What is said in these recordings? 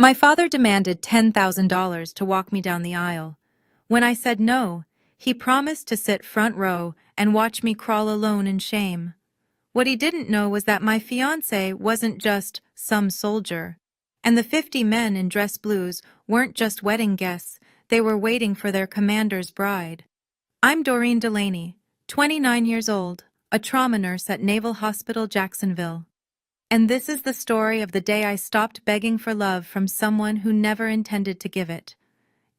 My father demanded $10,000 to walk me down the aisle. When I said no, he promised to sit front row and watch me crawl alone in shame. What he didn't know was that my fiancé wasn't just some soldier, and the 50 men in dress blues weren't just wedding guests, they were waiting for their commander's bride. I'm Doreen Delaney, 29 years old, a trauma nurse at Naval Hospital, Jacksonville. And this is the story of the day I stopped begging for love from someone who never intended to give it.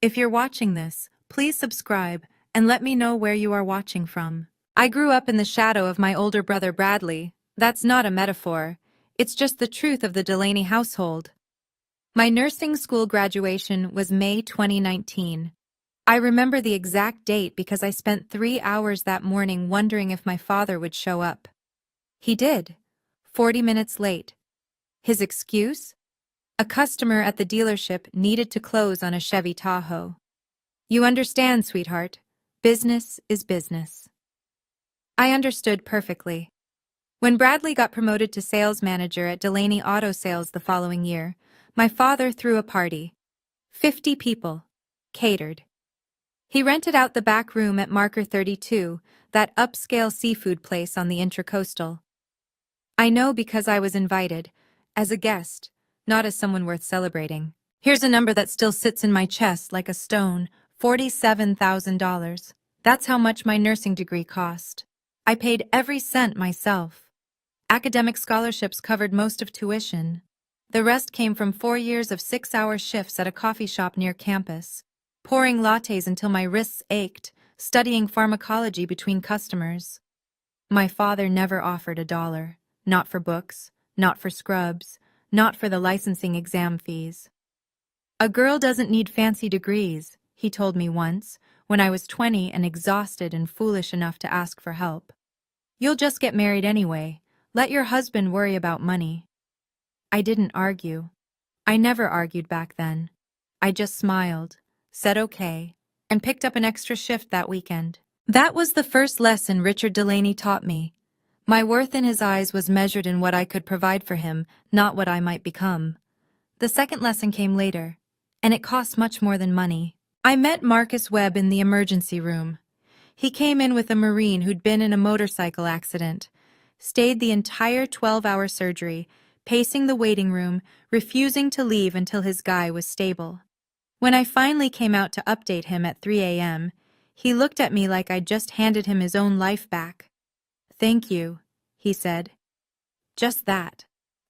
If you're watching this, please subscribe and let me know where you are watching from. I grew up in the shadow of my older brother Bradley. That's not a metaphor. It's just the truth of the Delaney household. My nursing school graduation was May 2019. I remember the exact date because I spent 3 hours that morning wondering if my father would show up. He did. 40 minutes late. His excuse? A customer at the dealership needed to close on a Chevy Tahoe. You understand, sweetheart. Business is business. I understood perfectly. When Bradley got promoted to sales manager at Delaney Auto Sales the following year, my father threw a party. 50 people. Catered. He rented out the back room at Marker 32, that upscale seafood place on the Intracoastal. I know because I was invited, as a guest, not as someone worth celebrating. Here's a number that still sits in my chest like a stone, $47,000. That's how much my nursing degree cost. I paid every cent myself. Academic scholarships covered most of tuition. The rest came from 4 years of 6-hour shifts at a coffee shop near campus, pouring lattes until my wrists ached, studying pharmacology between customers. My father never offered $1. Not for books, not for scrubs, not for the licensing exam fees. A girl doesn't need fancy degrees, he told me once, when I was 20 and exhausted and foolish enough to ask for help. You'll just get married anyway. Let your husband worry about money. I didn't argue. I never argued back then. I just smiled, said okay, and picked up an extra shift that weekend. That was the first lesson Richard Delaney taught me. My worth in his eyes was measured in what I could provide for him, not what I might become. The second lesson came later, and it cost much more than money. I met Marcus Webb in the emergency room. He came in with a Marine who'd been in a motorcycle accident, stayed the entire 12-hour surgery, pacing the waiting room, refusing to leave until his guy was stable. When I finally came out to update him at 3 a.m., he looked at me like I'd just handed him his own life back. Thank you, he said. Just that.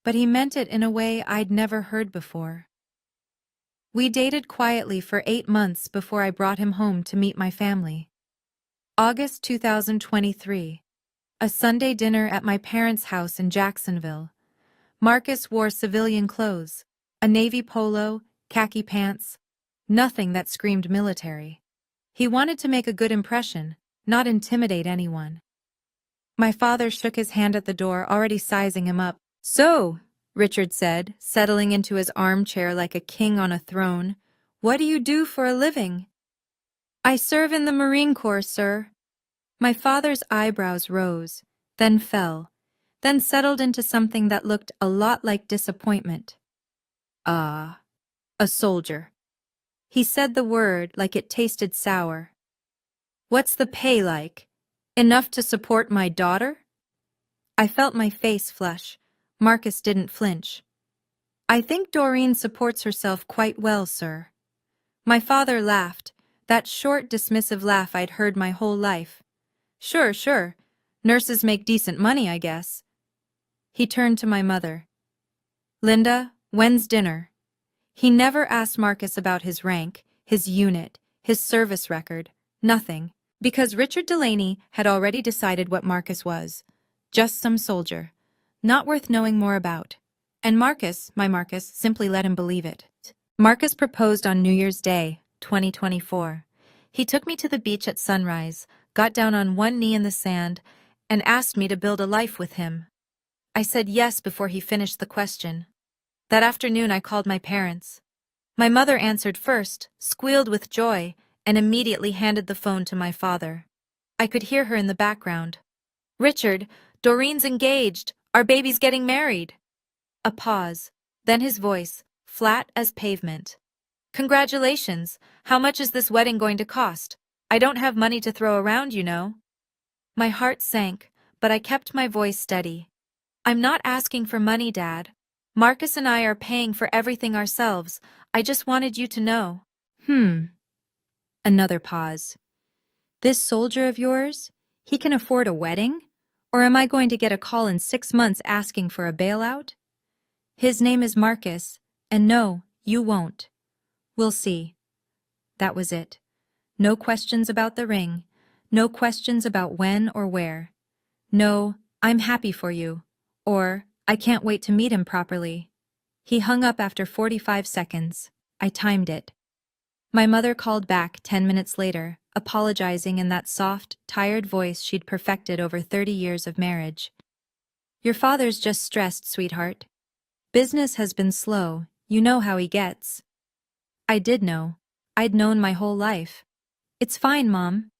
But he meant it in a way I'd never heard before. We dated quietly for 8 months before I brought him home to meet my family. August 2023. A Sunday dinner at my parents' house in Jacksonville. Marcus wore civilian clothes, a navy polo, khaki pants, nothing that screamed military. He wanted to make a good impression, not intimidate anyone. My father shook his hand at the door, already sizing him up. So, Richard said, settling into his armchair like a king on a throne, what do you do for a living? I serve in the Marine Corps, sir. My father's eyebrows rose, then fell, then settled into something that looked a lot like disappointment. A soldier. He said the word like it tasted sour. What's the pay like? Enough to support my daughter? I felt my face flush. Marcus didn't flinch. I think Doreen supports herself quite well, sir. My father laughed, that short, dismissive laugh I'd heard my whole life. Sure. Nurses make decent money, I guess. He turned to my mother. Linda, when's dinner? He never asked Marcus about his rank, his unit, his service record, nothing. Because Richard Delaney had already decided what Marcus was. Just some soldier. Not worth knowing more about. And Marcus, my Marcus, simply let him believe it. Marcus proposed on New Year's Day, 2024. He took me to the beach at sunrise, got down on one knee in the sand, and asked me to build a life with him. I said yes before he finished the question. That afternoon I called my parents. My mother answered first, squealed with joy, and immediately handed the phone to my father. I could hear her in the background. Richard, Doreen's engaged. Our baby's getting married. A pause, then his voice, flat as pavement. Congratulations! How much is this wedding going to cost? I don't have money to throw around, you know. My heart sank, but I kept my voice steady. I'm not asking for money, Dad. Marcus and I are paying for everything ourselves. I just wanted you to know. Another pause. This soldier of yours? He can afford a wedding? Or am I going to get a call in 6 months asking for a bailout? His name is Marcus, and no, you won't. We'll see. That was it. No questions about the ring. No questions about when or where. No, I'm happy for you. Or, I can't wait to meet him properly. He hung up after 45 seconds. I timed it. My mother called back 10 minutes later, apologizing in that soft, tired voice she'd perfected over 30 years of marriage. Your father's just stressed, sweetheart. Business has been slow, you know how he gets. I did know. I'd known my whole life. It's fine, Mom.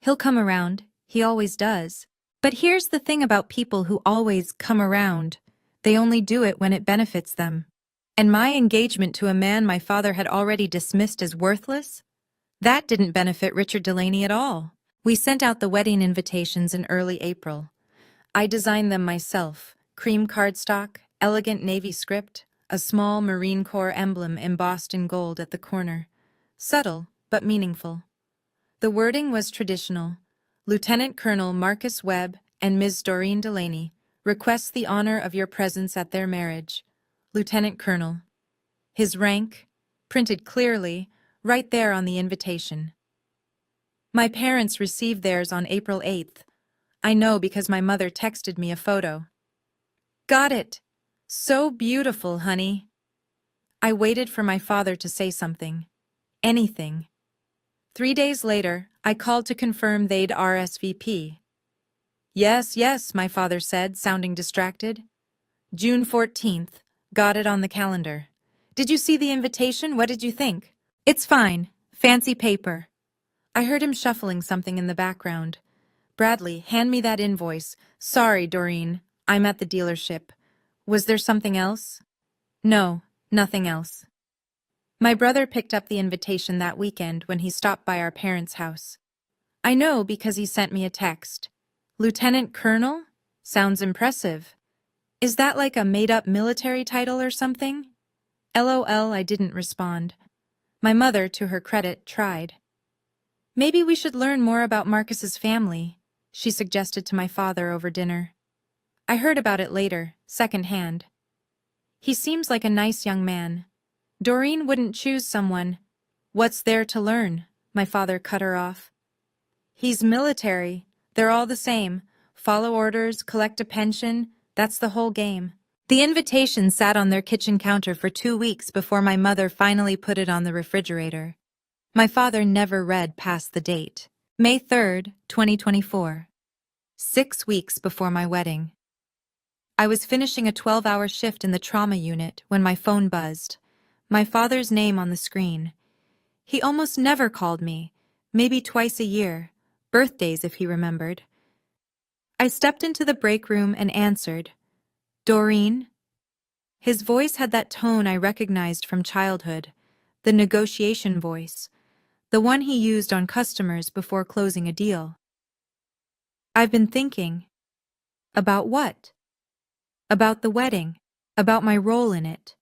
He'll come around, he always does. But here's the thing about people who always come around. They only do it when it benefits them. And my engagement to a man my father had already dismissed as worthless? That didn't benefit Richard Delaney at all. We sent out the wedding invitations in early April. I designed them myself, cream cardstock, elegant navy script, a small Marine Corps emblem embossed in gold at the corner. Subtle, but meaningful. The wording was traditional. Lieutenant Colonel Marcus Webb and Ms. Doreen Delaney request the honor of your presence at their marriage. Lieutenant Colonel. His rank, printed clearly, right there on the invitation. My parents received theirs on April 8th. I know because my mother texted me a photo. Got it. So beautiful, honey. I waited for my father to say something. Anything. 3 days later, I called to confirm they'd RSVP. Yes, my father said, sounding distracted. June 14th. Got it on the calendar. Did you see the invitation? What did you think? It's fine. Fancy paper. I heard him shuffling something in the background. Bradley, hand me that invoice. Sorry, Doreen. I'm at the dealership. Was there something else? No, nothing else. My brother picked up the invitation that weekend when he stopped by our parents' house. I know because he sent me a text. Lieutenant Colonel? Sounds impressive. Is that like a made-up military title or something? LOL, I didn't respond. My mother, to her credit, tried. Maybe we should learn more about Marcus's family, she suggested to my father over dinner. I heard about it later, secondhand. He seems like a nice young man. Doreen wouldn't choose someone. What's there to learn? My father cut her off. He's military. They're all the same. Follow orders, collect a pension. That's the whole game. The invitation sat on their kitchen counter for 2 weeks before my mother finally put it on the refrigerator. My father never read past the date. May 3rd, 2024. 6 weeks before my wedding. I was finishing a 12-hour shift in the trauma unit when my phone buzzed. My father's name on the screen. He almost never called me, maybe twice a year, birthdays if he remembered. I stepped into the break room and answered. Doreen? His voice had that tone I recognized from childhood, the negotiation voice, the one he used on customers before closing a deal. I've been thinking. About what? About the wedding, about my role in it.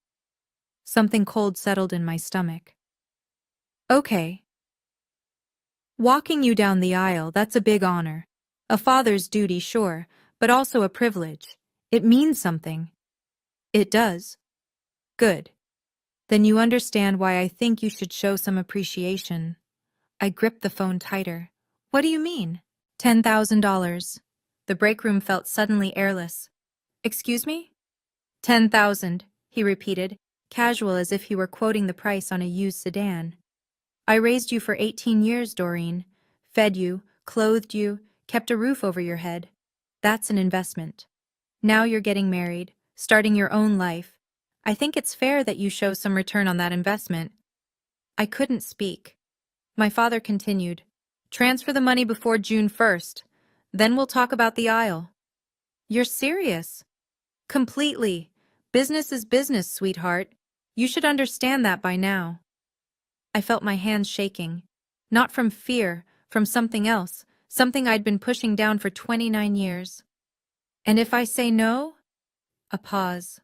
Something cold settled in my stomach. Okay. Walking you down the aisle, that's a big honor. A father's duty, sure, but also a privilege. It means something. It does. Good. Then you understand why I think you should show some appreciation. I gripped the phone tighter. What do you mean? $10,000. The break room felt suddenly airless. Excuse me? 10,000, he repeated, casual as if he were quoting the price on a used sedan. I raised you for 18 years, Doreen. Fed you, clothed you, kept a roof over your head. That's an investment. Now you're getting married, starting your own life. I think it's fair that you show some return on that investment. I couldn't speak. My father continued. Transfer the money before June 1st. Then we'll talk about the aisle. You're serious? Completely. Business is business, sweetheart. You should understand that by now. I felt my hands shaking. Not from fear, from something else, something I'd been pushing down for 29 years. And if I say no? A pause.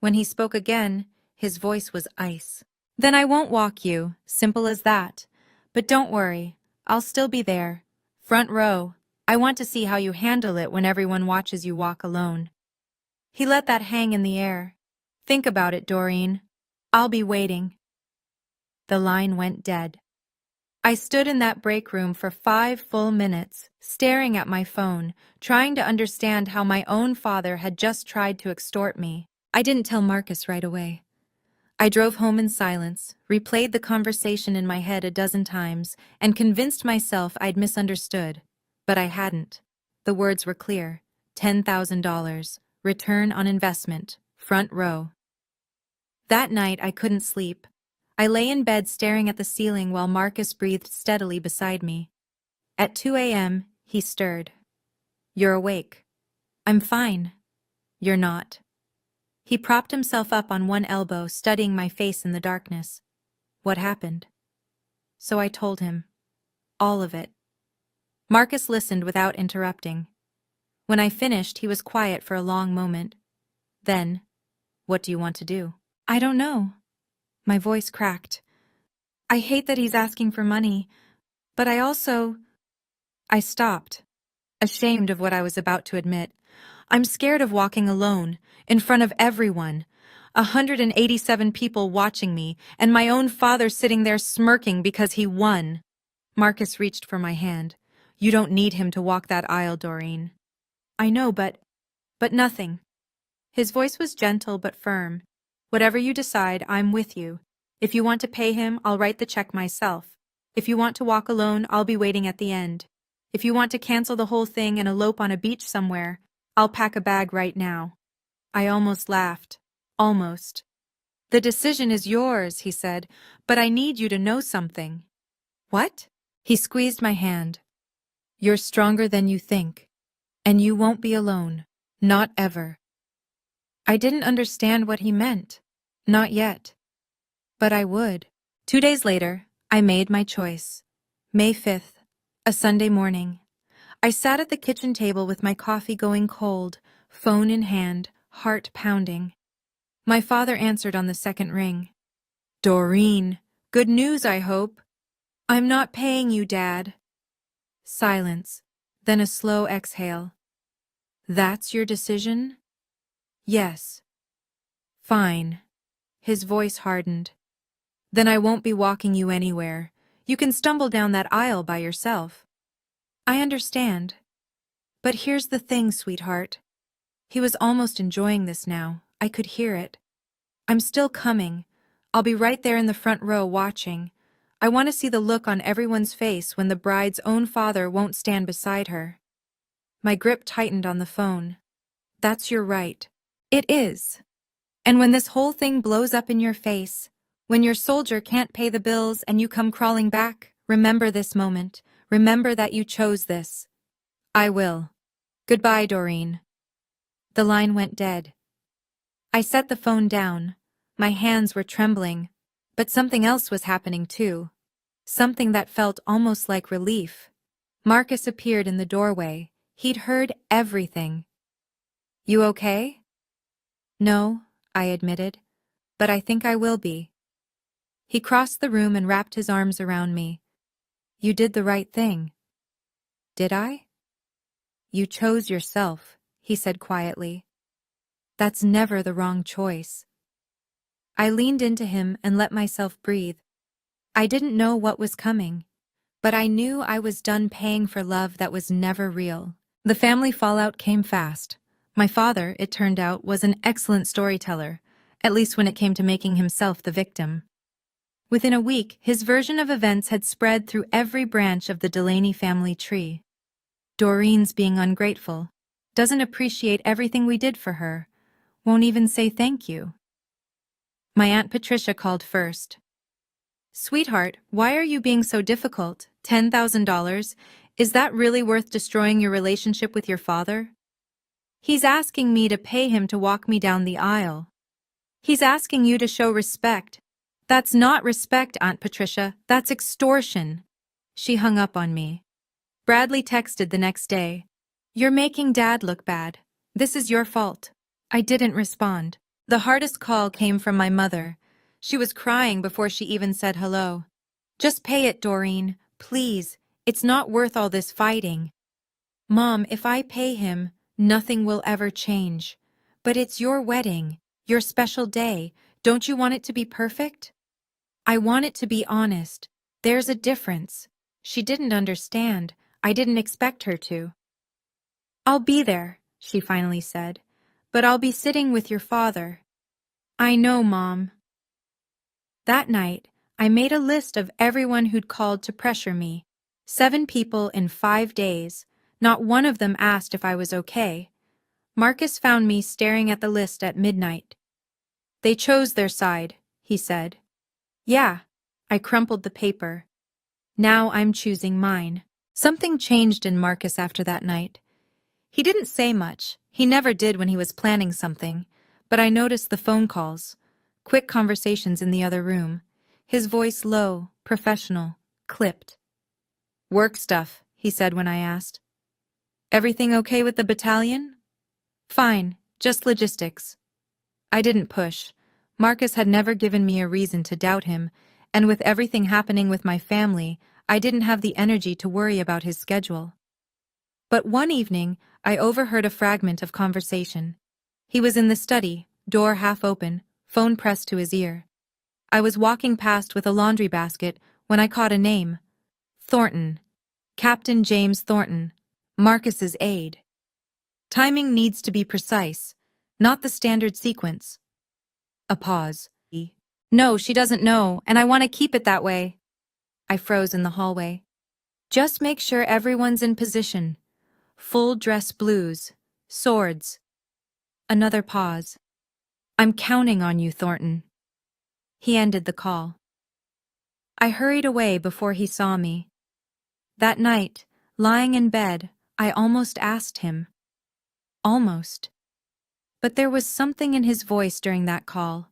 When he spoke again, his voice was ice. Then I won't walk you, simple as that. But don't worry, I'll still be there. Front row. I want to see how you handle it when everyone watches you walk alone. He let that hang in the air. Think about it, Doreen. I'll be waiting. The line went dead. I stood in that break room for 5 full minutes, staring at my phone, trying to understand how my own father had just tried to extort me. I didn't tell Marcus right away. I drove home in silence, replayed the conversation in my head a dozen times, and convinced myself I'd misunderstood. But I hadn't. The words were clear. $10,000. Return on investment. Front row. That night I couldn't sleep. I lay in bed staring at the ceiling while Marcus breathed steadily beside me. At 2 a.m., he stirred. You're awake. I'm fine. You're not. He propped himself up on one elbow, studying my face in the darkness. What happened? So I told him. All of it. Marcus listened without interrupting. When I finished, he was quiet for a long moment. Then, what do you want to do? I don't know. My voice cracked. I hate that he's asking for money, but I stopped, ashamed of what I was about to admit. I'm scared of walking alone, in front of everyone. 187 people watching me, and my own father sitting there smirking because he won. Marcus reached for my hand. You don't need him to walk that aisle, Doreen. I know, but nothing. His voice was gentle but firm. Whatever you decide, I'm with you. If you want to pay him, I'll write the check myself. If you want to walk alone, I'll be waiting at the end. If you want to cancel the whole thing and elope on a beach somewhere, I'll pack a bag right now. I almost laughed. Almost. The decision is yours, he said, but I need you to know something. What? He squeezed my hand. You're stronger than you think. And you won't be alone. Not ever. I didn't understand what he meant. Not yet. But I would. 2 days later, I made my choice. May 5th, a Sunday morning. I sat at the kitchen table with my coffee going cold, phone in hand, heart pounding. My father answered on the second ring. Doreen, good news, I hope. I'm not paying you, Dad. Silence, then a slow exhale. That's your decision? Yes. Fine. His voice hardened. Then I won't be walking you anywhere. You can stumble down that aisle by yourself. I understand. But here's the thing, sweetheart. He was almost enjoying this now. I could hear it. I'm still coming. I'll be right there in the front row watching. I want to see the look on everyone's face when the bride's own father won't stand beside her. My grip tightened on the phone. That's your right. It is. And when this whole thing blows up in your face, when your soldier can't pay the bills and you come crawling back, remember this moment. Remember that you chose this. I will. Goodbye, Doreen. The line went dead. I set the phone down. My hands were trembling, but something else was happening too. Something that felt almost like relief. Marcus appeared in the doorway. He'd heard everything. You okay? No, I admitted, but I think I will be. He crossed the room and wrapped his arms around me. You did the right thing. Did I? You chose yourself, he said quietly. That's never the wrong choice. I leaned into him and let myself breathe. I didn't know what was coming, but I knew I was done paying for love that was never real. The family fallout came fast. My father, it turned out, was an excellent storyteller, at least when it came to making himself the victim. Within a week, his version of events had spread through every branch of the Delaney family tree. Doreen's being ungrateful, doesn't appreciate everything we did for her, won't even say thank you. My Aunt Patricia called first. Sweetheart, why are you being so difficult? $10,000? Is that really worth destroying your relationship with your father? He's asking me to pay him to walk me down the aisle. He's asking you to show respect. That's not respect, Aunt Patricia. That's extortion. She hung up on me. Bradley texted the next day. You're making Dad look bad. This is your fault. I didn't respond. The hardest call came from my mother. She was crying before she even said hello. Just pay it, Doreen. Please. It's not worth all this fighting. Mom, if I pay him, nothing will ever change. But it's your wedding, your special day. Don't you want it to be perfect? I want it to be honest. There's a difference. She didn't understand. I didn't expect her to. I'll be there, she finally said. But I'll be sitting with your father. I know, Mom. That night, I made a list of everyone who'd called to pressure me. 7 people in 5 days. Not one of them asked if I was okay. Marcus found me staring at the list at midnight. They chose their side, he said. Yeah, I crumpled the paper. Now I'm choosing mine. Something changed in Marcus after that night. He didn't say much. He never did when he was planning something. But I noticed the phone calls. Quick conversations in the other room. His voice low, professional, clipped. Work stuff, he said when I asked. Everything okay with the battalion? Fine, just logistics. I didn't push. Marcus had never given me a reason to doubt him, and with everything happening with my family, I didn't have the energy to worry about his schedule. But one evening, I overheard a fragment of conversation. He was in the study, door half open, phone pressed to his ear. I was walking past with a laundry basket when I caught a name. Thornton. Captain James Thornton. Marcus's aide. Timing needs to be precise, not the standard sequence. A pause. No, she doesn't know, and I want to keep it that way. I froze in the hallway. Just make sure everyone's in position. Full dress blues. Swords. Another pause. I'm counting on you, Thornton. He ended the call. I hurried away before he saw me. That night, lying in bed, I almost asked him. Almost. But there was something in his voice during that call.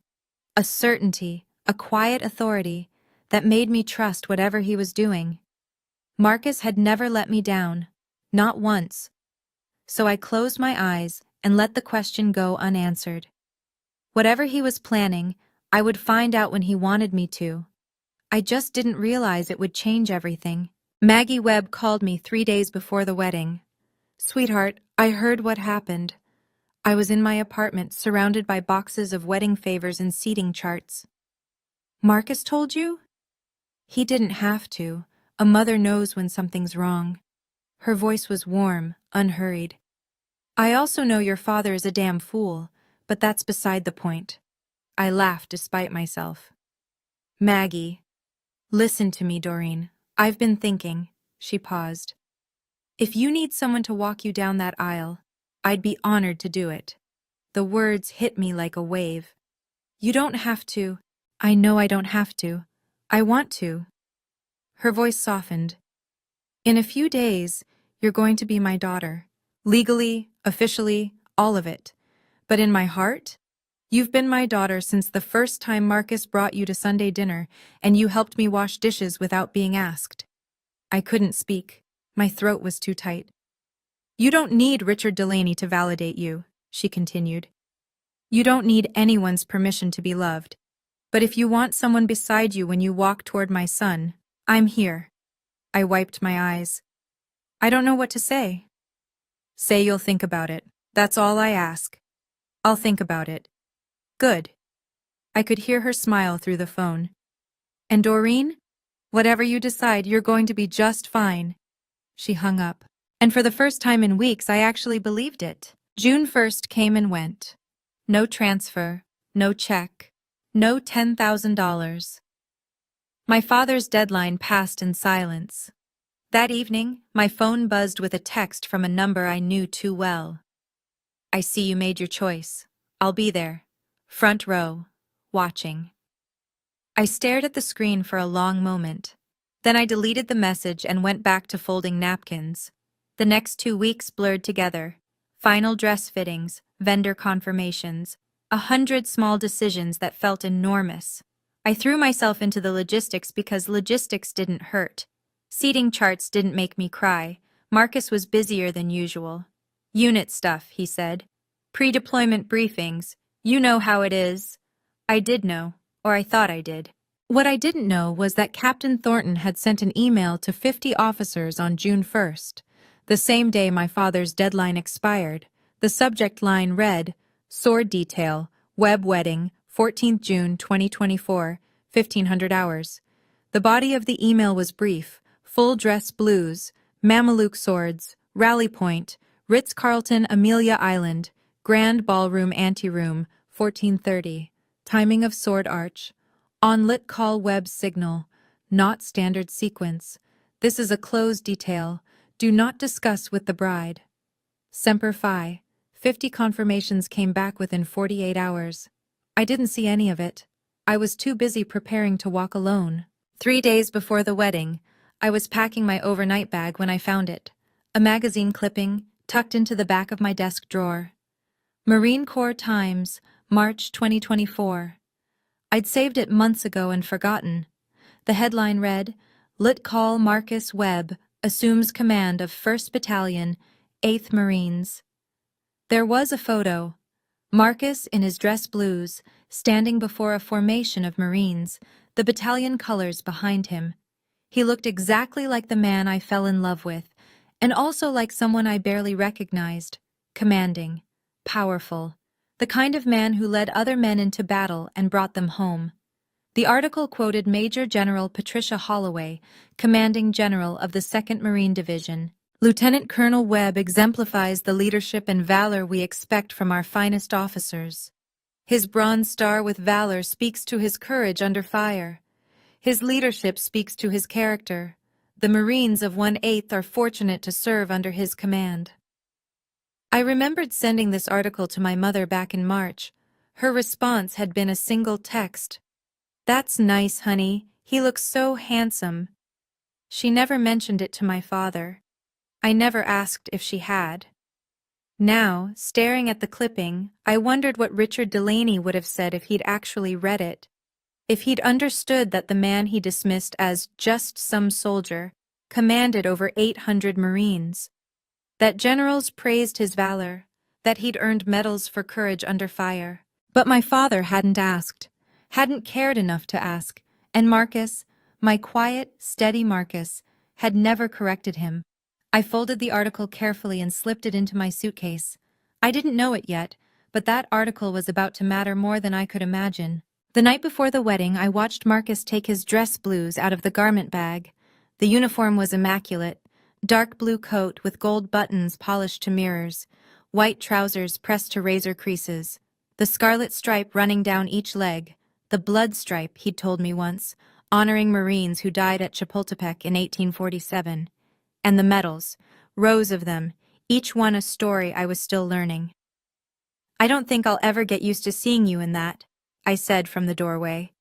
A certainty, a quiet authority, that made me trust whatever he was doing. Marcus had never let me down. Not once. So I closed my eyes and let the question go unanswered. Whatever he was planning, I would find out when he wanted me to. I just didn't realize it would change everything. Maggie Webb called me 3 days before the wedding. Sweetheart, I heard what happened. I was in my apartment surrounded by boxes of wedding favors and seating charts. Marcus told you? He didn't have to. A mother knows when something's wrong. Her voice was warm, unhurried. I also know your father is a damn fool, but that's beside the point. I laughed despite myself. Maggie. Listen to me, Doreen. I've been thinking. She paused. If you need someone to walk you down that aisle, I'd be honored to do it. The words hit me like a wave. You don't have to. I know I don't have to. I want to. Her voice softened. In a few days, you're going to be my daughter. Legally, officially, all of it. But in my heart, you've been my daughter since the first time Marcus brought you to Sunday dinner and you helped me wash dishes without being asked. I couldn't speak. My throat was too tight. You don't need Richard Delaney to validate you, she continued. You don't need anyone's permission to be loved. But if you want someone beside you when you walk toward my son, I'm here. I wiped my eyes. I don't know what to say. Say you'll think about it. That's all I ask. I'll think about it. Good. I could hear her smile through the phone. And Doreen? Whatever you decide, you're going to be just fine. She hung up. And for the first time in weeks, I actually believed it. June 1st came and went. No transfer, no check, no $10,000. My father's deadline passed in silence. That evening, my phone buzzed with a text from a number I knew too well. I see you made your choice. I'll be there. Front row. Watching. I stared at the screen for a long moment. Then I deleted the message and went back to folding napkins. The next 2 weeks blurred together. Final dress fittings, vendor confirmations, 100 small decisions that felt enormous. I threw myself into the logistics because logistics didn't hurt. Seating charts didn't make me cry. Marcus was busier than usual. Unit stuff, he said. Pre-deployment briefings. You know how it is. I did know, or I thought I did. What I didn't know was that Captain Thornton had sent an email to 50 officers on June 1st, the same day my father's deadline expired. The subject line read, Sword Detail, Web Wedding, 14th June 2024, 1500 hours. The body of the email was brief: full dress blues, Mameluke swords, rally point, Ritz-Carlton Amelia Island, Grand Ballroom Anteroom, 1430. Timing of sword arch. On lit call web signal. Not standard sequence. This is a closed detail. Do not discuss with the bride. Semper Fi. 50 confirmations came back within 48 hours. I didn't see any of it. I was too busy preparing to walk alone. 3 days before the wedding, I was packing my overnight bag when I found it. A magazine clipping, tucked into the back of my desk drawer. Marine Corps Times, March 2024. I'd saved it months ago and forgotten. The headline read, Lit Call Marcus Webb assumes command of 1st Battalion, 8th Marines. There was a photo. Marcus in his dress blues, standing before a formation of Marines, the battalion colors behind him. He looked exactly like the man I fell in love with, and also like someone I barely recognized. Commanding, powerful, the kind of man who led other men into battle and brought them home. The article quoted Major General Patricia Holloway, commanding general of the 2nd Marine Division. Lieutenant Colonel Webb exemplifies the leadership and valor we expect from our finest officers. His Bronze Star with valor speaks to his courage under fire. His leadership speaks to his character. The Marines of 1/8 are fortunate to serve under his command. I remembered sending this article to my mother back in March. Her response had been a single text. That's nice, honey. He looks so handsome. She never mentioned it to my father. I never asked if she had. Now, staring at the clipping, I wondered what Richard Delaney would have said if he'd actually read it. If he'd understood that the man he dismissed as just some soldier commanded over 800 Marines. That generals praised his valor, that he'd earned medals for courage under fire. But my father hadn't asked, hadn't cared enough to ask, and Marcus, my quiet, steady Marcus, had never corrected him. I folded the article carefully and slipped it into my suitcase. I didn't know it yet, but that article was about to matter more than I could imagine. The night before the wedding, I watched Marcus take his dress blues out of the garment bag. The uniform was immaculate. Dark blue coat with gold buttons polished to mirrors, white trousers pressed to razor creases, the scarlet stripe running down each leg, the blood stripe, he'd told me once, honoring Marines who died at Chapultepec in 1847. And the medals, rows of them, each one a story I was still learning. I don't think I'll ever get used to seeing you in that, I said from the doorway.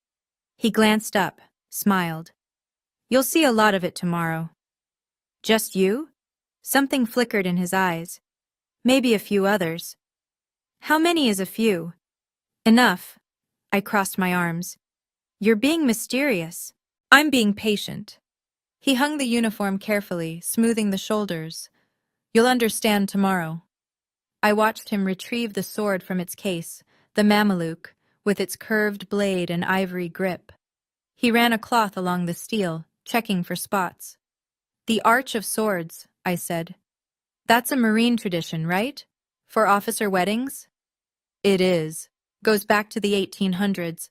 He glanced up, smiled. You'll see a lot of it tomorrow. Just you? Something flickered in his eyes. Maybe a few others. How many is a few? Enough. I crossed my arms. You're being mysterious. I'm being patient. He hung the uniform carefully, smoothing the shoulders. You'll understand tomorrow. I watched him retrieve the sword from its case, the Mameluke, with its curved blade and ivory grip. He ran a cloth along the steel, checking for spots. The Arch of Swords, I said. That's a Marine tradition, right? For officer weddings? It is. Goes back to the 1800s.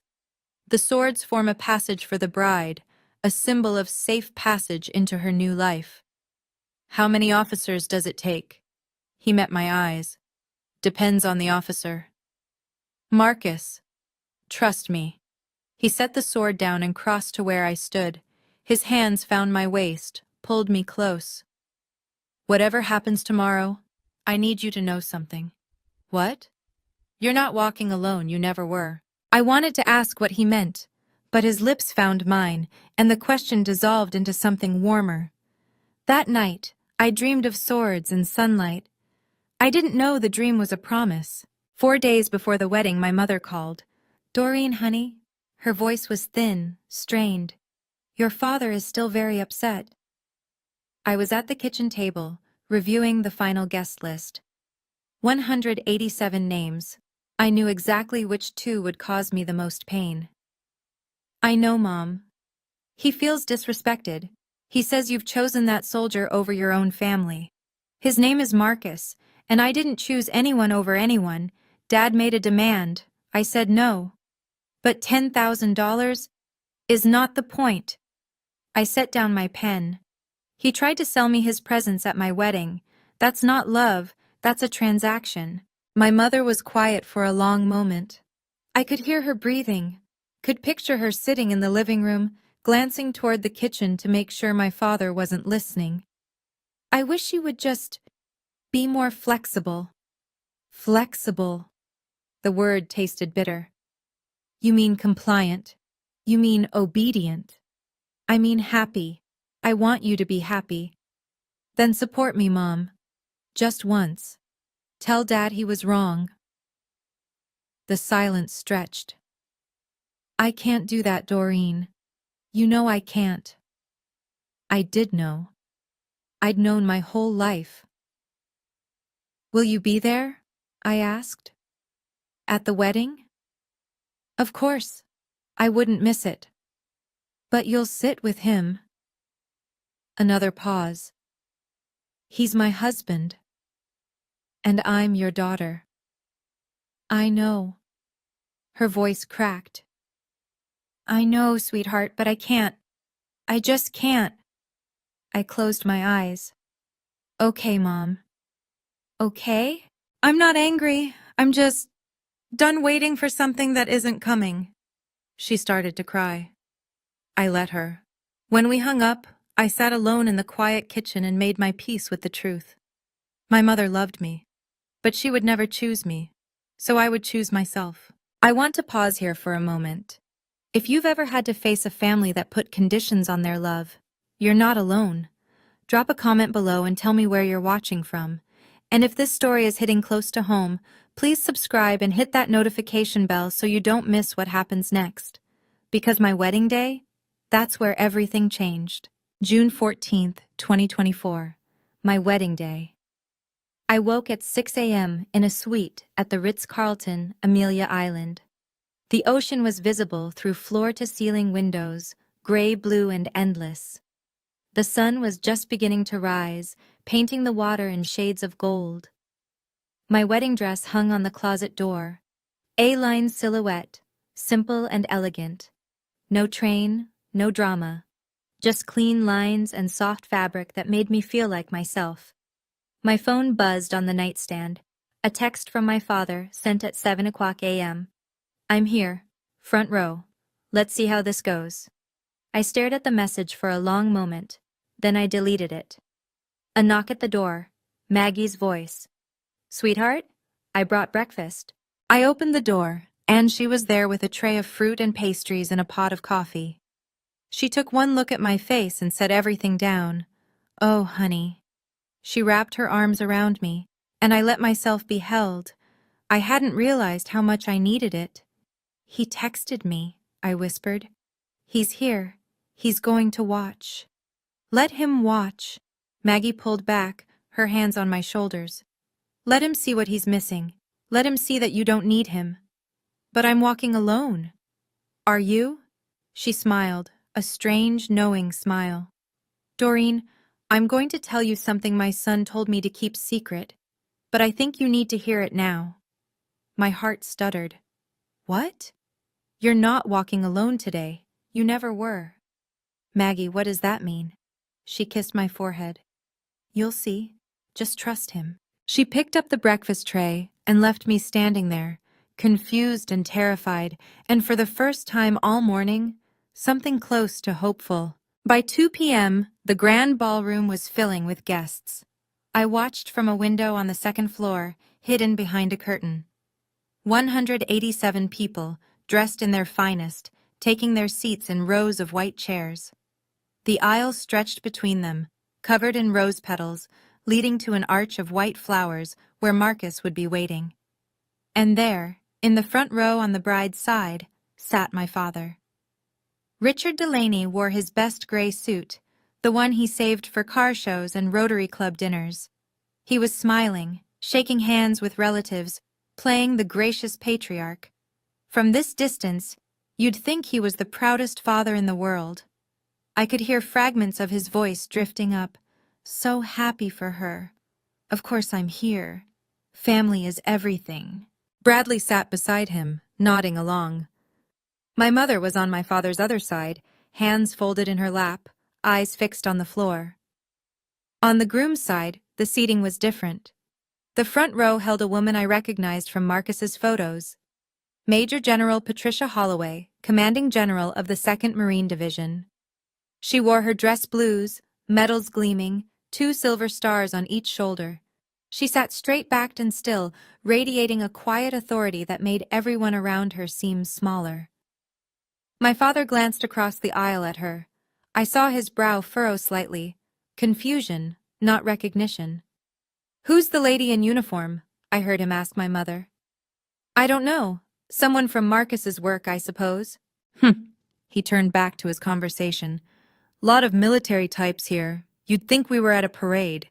The swords form a passage for the bride, a symbol of safe passage into her new life. How many officers does it take? He met my eyes. Depends on the officer. Marcus. Trust me. He set the sword down and crossed to where I stood. His hands found my waist, pulled me close. Whatever happens tomorrow, I need you to know something. What? You're not walking alone, you never were. I wanted to ask what he meant, but his lips found mine, and the question dissolved into something warmer. That night, I dreamed of swords and sunlight. I didn't know the dream was a promise. 4 days before the wedding, my mother called. "Doreen, honey." Her voice was thin, strained. "Your father is still very upset." I was at the kitchen table, reviewing the final guest list. 187 names. I knew exactly which two would cause me the most pain. "I know, Mom. He feels disrespected. He says you've chosen that soldier over your own family. His name is Marcus, and I didn't choose anyone over anyone. Dad made a demand. I said no. But $10,000 is not the point." I set down my pen. "He tried to sell me his presents at my wedding. That's not love, that's a transaction." My mother was quiet for a long moment. I could hear her breathing, could picture her sitting in the living room, glancing toward the kitchen to make sure my father wasn't listening. "I wish you would just be more flexible." Flexible. The word tasted bitter. "You mean compliant. You mean obedient. I mean happy. I want you to be happy." "Then support me, Mom. Just once. Tell Dad he was wrong." The silence stretched. "I can't do that, Doreen. You know I can't." I did know. I'd known my whole life. "Will you be there?" I asked. "At the wedding?" "Of course. I wouldn't miss it." "But you'll sit with him." Another pause. "He's my husband. And I'm your daughter." "I know." Her voice cracked. "I know, sweetheart, but I can't. I just can't." I closed my eyes. "Okay, Mom." "Okay? I'm not angry. I'm just done waiting for something that isn't coming." She started to cry. I let her. When we hung up, I sat alone in the quiet kitchen and made my peace with the truth. My mother loved me, but she would never choose me, so I would choose myself. I want to pause here for a moment. If you've ever had to face a family that put conditions on their love, you're not alone. Drop a comment below and tell me where you're watching from. And if this story is hitting close to home, please subscribe and hit that notification bell so you don't miss what happens next. Because my wedding day, that's where everything changed. June 14th, 2024. My wedding day. I woke at 6 a.m. in a suite at the Ritz-Carlton, Amelia Island. The ocean was visible through floor-to-ceiling windows, gray-blue and endless. The sun was just beginning to rise, painting the water in shades of gold. My wedding dress hung on the closet door. A-line silhouette, simple and elegant. No train, no drama. Just clean lines and soft fabric that made me feel like myself. My phone buzzed on the nightstand. A text from my father sent at 7 o'clock a.m. "I'm here. Front row. Let's see how this goes." I stared at the message for a long moment. Then I deleted it. A knock at the door. Maggie's voice. "Sweetheart, I brought breakfast." I opened the door, and she was there with a tray of fruit and pastries and a pot of coffee. She took one look at my face and set everything down. "Oh, honey." She wrapped her arms around me, and I let myself be held. I hadn't realized how much I needed it. "He texted me," I whispered. "He's here. He's going to watch." "Let him watch." Maggie pulled back, her hands on my shoulders. "Let him see what he's missing. Let him see that you don't need him." "But I'm walking alone." "Are you?" She smiled, a strange, knowing smile. "Doreen, I'm going to tell you something my son told me to keep secret, but I think you need to hear it now." My heart stuttered. "What?" "You're not walking alone today. You never were." "Maggie, what does that mean?" She kissed my forehead. "You'll see. Just trust him." She picked up the breakfast tray and left me standing there, confused and terrified, and for the first time all morning, something close to hopeful. By 2 p.m., the grand ballroom was filling with guests. I watched from a window on the second floor, hidden behind a curtain. 187 people, dressed in their finest, taking their seats in rows of white chairs. The aisle stretched between them, covered in rose petals, leading to an arch of white flowers where Marcus would be waiting. And there, in the front row on the bride's side, sat my father. Richard Delaney wore his best gray suit, the one he saved for car shows and Rotary Club dinners. He was smiling, shaking hands with relatives, playing the gracious patriarch. From this distance, you'd think he was the proudest father in the world. I could hear fragments of his voice drifting up. So happy for her. Of course I'm here. Family is everything. Bradley sat beside him, nodding along. My mother was on my father's other side, hands folded in her lap, eyes fixed on the floor. On the groom's side, the seating was different. The front row held a woman I recognized from Marcus's photos. Major General Patricia Holloway, Commanding General of the 2nd Marine Division. She wore her dress blues, medals gleaming, 2 silver stars on each shoulder. She sat straight-backed and still, radiating a quiet authority that made everyone around her seem smaller. My father glanced across the aisle at her. I saw his brow furrow slightly. Confusion, not recognition. "Who's the lady in uniform?" I heard him ask my mother. "I don't know. Someone from Marcus's work, I suppose." He turned back to his conversation. "Lot of military types here. You'd think we were at a parade."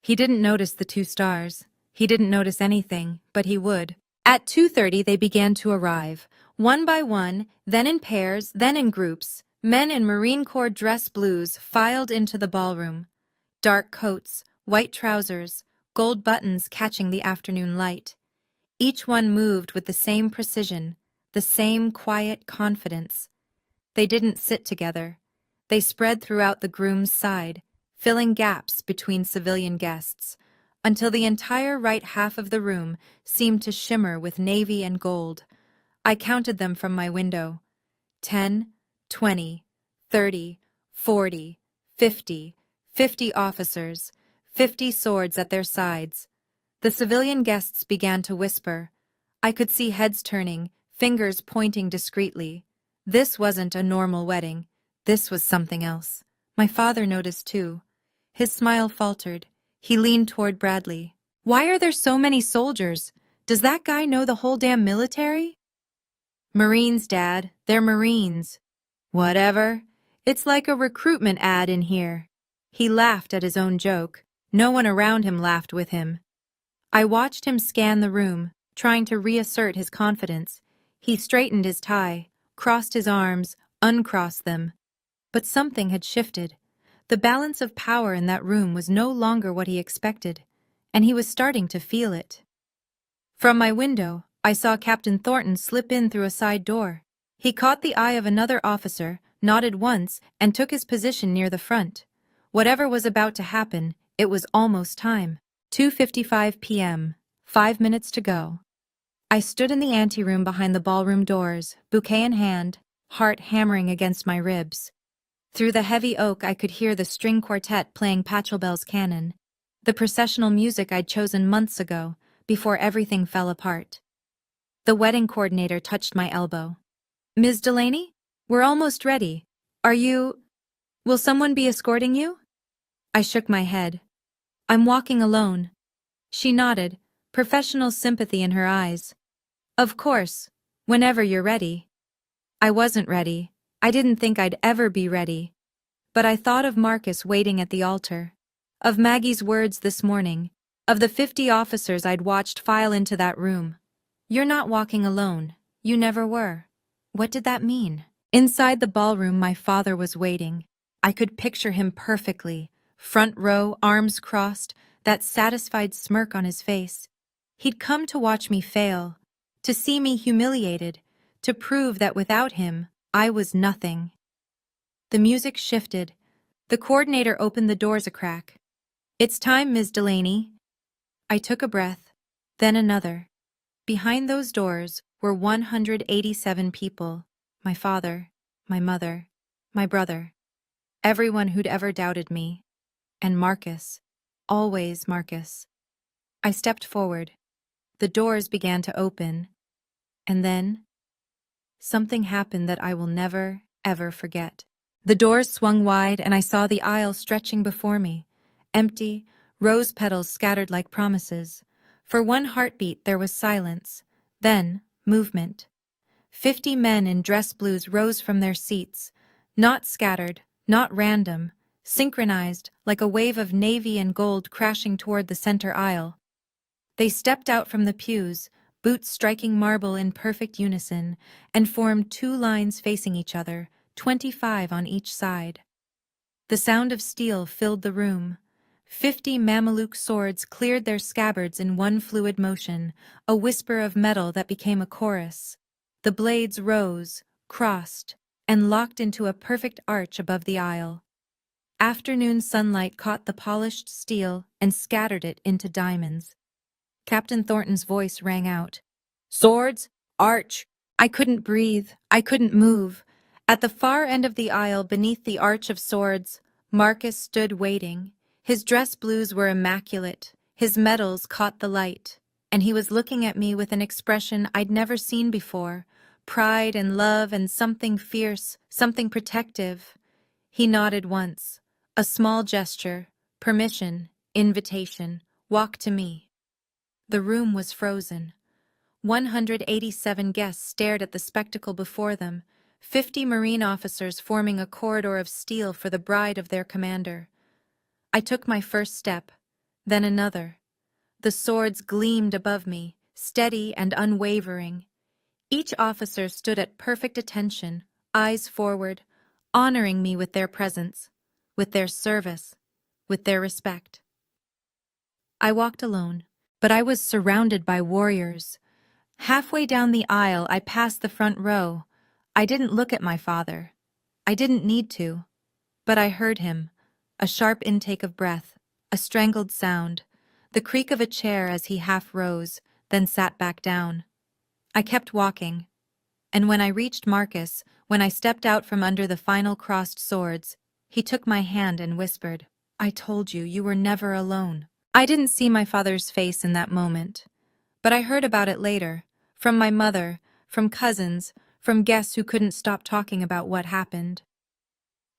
He didn't notice the 2 stars. He didn't notice anything, but he would. At 2:30 they began to arrive, one by one, then in pairs, then in groups. Men in Marine Corps dress blues filed into the ballroom. Dark coats, white trousers, gold buttons catching the afternoon light. Each one moved with the same precision, the same quiet confidence. They didn't sit together. They spread throughout the groom's side, filling gaps between civilian guests, until the entire right half of the room seemed to shimmer with navy and gold. I counted them from my window. 10, 20, 30, 40, 50, 50 officers, 50 swords at their sides. The civilian guests began to whisper. I could see heads turning, fingers pointing discreetly. This wasn't a normal wedding. This was something else. My father noticed too. His smile faltered. He leaned toward Bradley. "Why are there so many soldiers? Does that guy know the whole damn military?" "Marines, Dad. They're Marines." "Whatever. It's like a recruitment ad in here." He laughed at his own joke. No one around him laughed with him. I watched him scan the room, trying to reassert his confidence. He straightened his tie, crossed his arms, uncrossed them. But something had shifted. The balance of power in that room was no longer what he expected, and he was starting to feel it. From my window, I saw Captain Thornton slip in through a side door. He caught the eye of another officer, nodded once, and took his position near the front. Whatever was about to happen, it was almost time. 2:55 p.m., 5 minutes to go. I stood in the anteroom behind the ballroom doors, bouquet in hand, heart hammering against my ribs. Through the heavy oak I could hear the string quartet playing Pachelbel's canon, the processional music I'd chosen months ago, before everything fell apart. The wedding coordinator touched my elbow. "Ms. Delaney, we're almost ready. Will someone be escorting you?" I shook my head. "I'm walking alone." She nodded, professional sympathy in her eyes. "Of course, whenever you're ready." I wasn't ready. I didn't think I'd ever be ready. But I thought of Marcus waiting at the altar, of Maggie's words this morning, of the 50 officers I'd watched file into that room. "You're not walking alone. You never were." What did that mean? Inside the ballroom, my father was waiting. I could picture him perfectly, front row, arms crossed, that satisfied smirk on his face. He'd come to watch me fail, to see me humiliated, to prove that without him, I was nothing. The music shifted. The coordinator opened the doors a crack. "It's time, Ms. Delaney." I took a breath, then another. Behind those doors were 187 people. My father, my mother, my brother, everyone who'd ever doubted me. And Marcus, always Marcus. I stepped forward. The doors began to open. And then, something happened that I will never, ever forget. The doors swung wide and I saw the aisle stretching before me, empty, rose petals scattered like promises. For one heartbeat there was silence, then movement. 50 men in dress blues rose from their seats, not scattered, not random, synchronized like a wave of navy and gold crashing toward the center aisle. They stepped out from the pews, boots striking marble in perfect unison, and formed two lines facing each other, 25 on each side. The sound of steel filled the room. 50 Mameluke swords cleared their scabbards in one fluid motion, a whisper of metal that became a chorus. The blades rose, crossed, and locked into a perfect arch above the aisle. Afternoon sunlight caught the polished steel and scattered it into diamonds. Captain Thornton's voice rang out. "Swords! Arch!" I couldn't breathe. I couldn't move. At the far end of the aisle, beneath the arch of swords, Marcus stood waiting. His dress blues were immaculate. His medals caught the light. And he was looking at me with an expression I'd never seen before. Pride and love and something fierce, something protective. He nodded once. A small gesture. Permission. Invitation. Walk to me. The room was frozen. 187 guests stared at the spectacle before them, 50 Marine officers forming a corridor of steel for the bride of their commander. I took my first step, then another. The swords gleamed above me, steady and unwavering. Each officer stood at perfect attention, eyes forward, honoring me with their presence, with their service, with their respect. I walked alone, but I was surrounded by warriors. Halfway down the aisle, I passed the front row. I didn't look at my father. I didn't need to. But I heard him, a sharp intake of breath, a strangled sound, the creak of a chair as he half rose, then sat back down. I kept walking. And when I reached Marcus, when I stepped out from under the final crossed swords, he took my hand and whispered, "I told you, you were never alone." I didn't see my father's face in that moment, but I heard about it later, from my mother, from cousins, from guests who couldn't stop talking about what happened.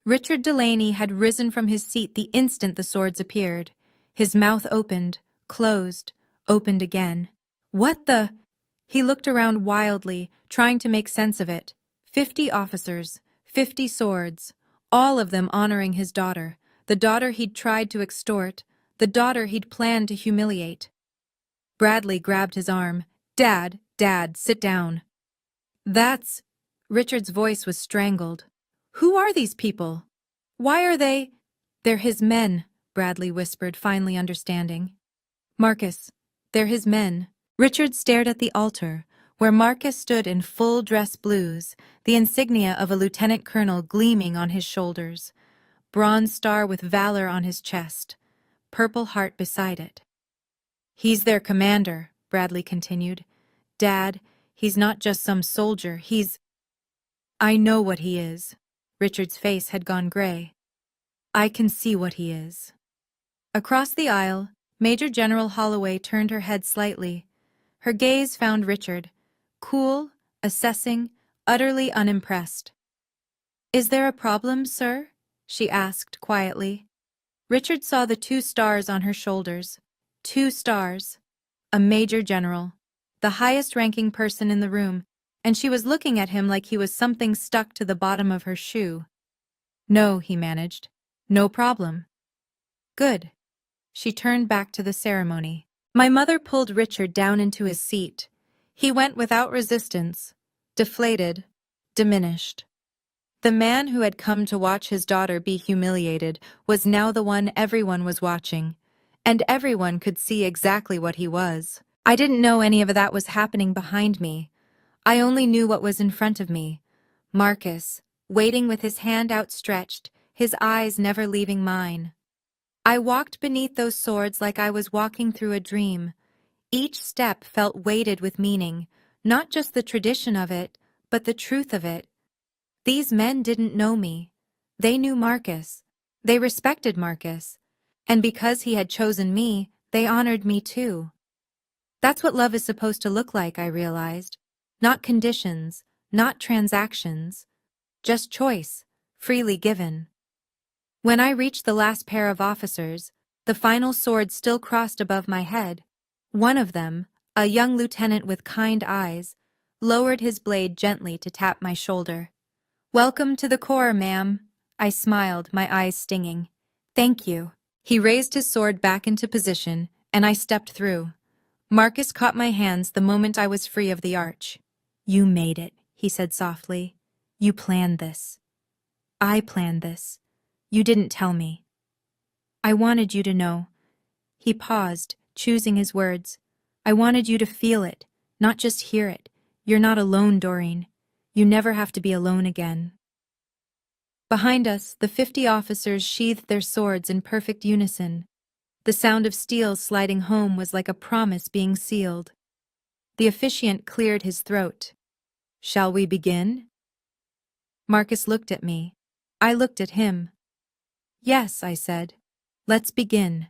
Richard Delaney had risen from his seat the instant the swords appeared. His mouth opened, closed, opened again. "What the—" He looked around wildly, trying to make sense of it. 50 officers, 50 swords, all of them honoring his daughter, the daughter he'd tried to extort, the daughter he'd planned to humiliate. Bradley grabbed his arm. "Dad, Dad, sit down." "That's—" Richard's voice was strangled. "Who are these people? Why are they—" "They're his men," Bradley whispered, finally understanding. "Marcus, they're his men." Richard stared at the altar, where Marcus stood in full dress blues, the insignia of a lieutenant colonel gleaming on his shoulders, bronze star with valor on his chest, purple heart beside it. "He's their commander," Bradley continued. "Dad, he's not just some soldier, he's—" "I know what he is." Richard's face had gone gray. "I can see what he is." Across the aisle, Major General Holloway turned her head slightly. Her gaze found Richard, cool, assessing, utterly unimpressed. "Is there a problem, sir?" she asked quietly. Richard saw the 2 stars on her shoulders. 2 stars. A major general, the highest-ranking person in the room, and she was looking at him like he was something stuck to the bottom of her shoe. "No," he managed. "No problem." "Good." She turned back to the ceremony. My mother pulled Richard down into his seat. He went without resistance, deflated, diminished. The man who had come to watch his daughter be humiliated was now the one everyone was watching, and everyone could see exactly what he was. I didn't know any of that was happening behind me. I only knew what was in front of me. Marcus, waiting with his hand outstretched, his eyes never leaving mine. I walked beneath those swords like I was walking through a dream. Each step felt weighted with meaning, not just the tradition of it, but the truth of it. These men didn't know me. They knew Marcus. They respected Marcus. And because he had chosen me, they honored me too. That's what love is supposed to look like, I realized. Not conditions, not transactions. Just choice, freely given. When I reached the last pair of officers, the final sword still crossed above my head. One of them, a young lieutenant with kind eyes, lowered his blade gently to tap my shoulder. "Welcome to the Corps, ma'am." I smiled, my eyes stinging. "Thank you." He raised his sword back into position, and I stepped through. Marcus caught my hands the moment I was free of the arch. "You made it," he said softly. "You planned this." "I planned this. You didn't tell me." "I wanted you to know." He paused, choosing his words. "I wanted you to feel it, not just hear it. You're not alone, Doreen. You never have to be alone again." Behind us, the 50 officers sheathed their swords in perfect unison. The sound of steel sliding home was like a promise being sealed. The officiant cleared his throat. "Shall we begin?" Marcus looked at me. I looked at him. "Yes," I said. "Let's begin."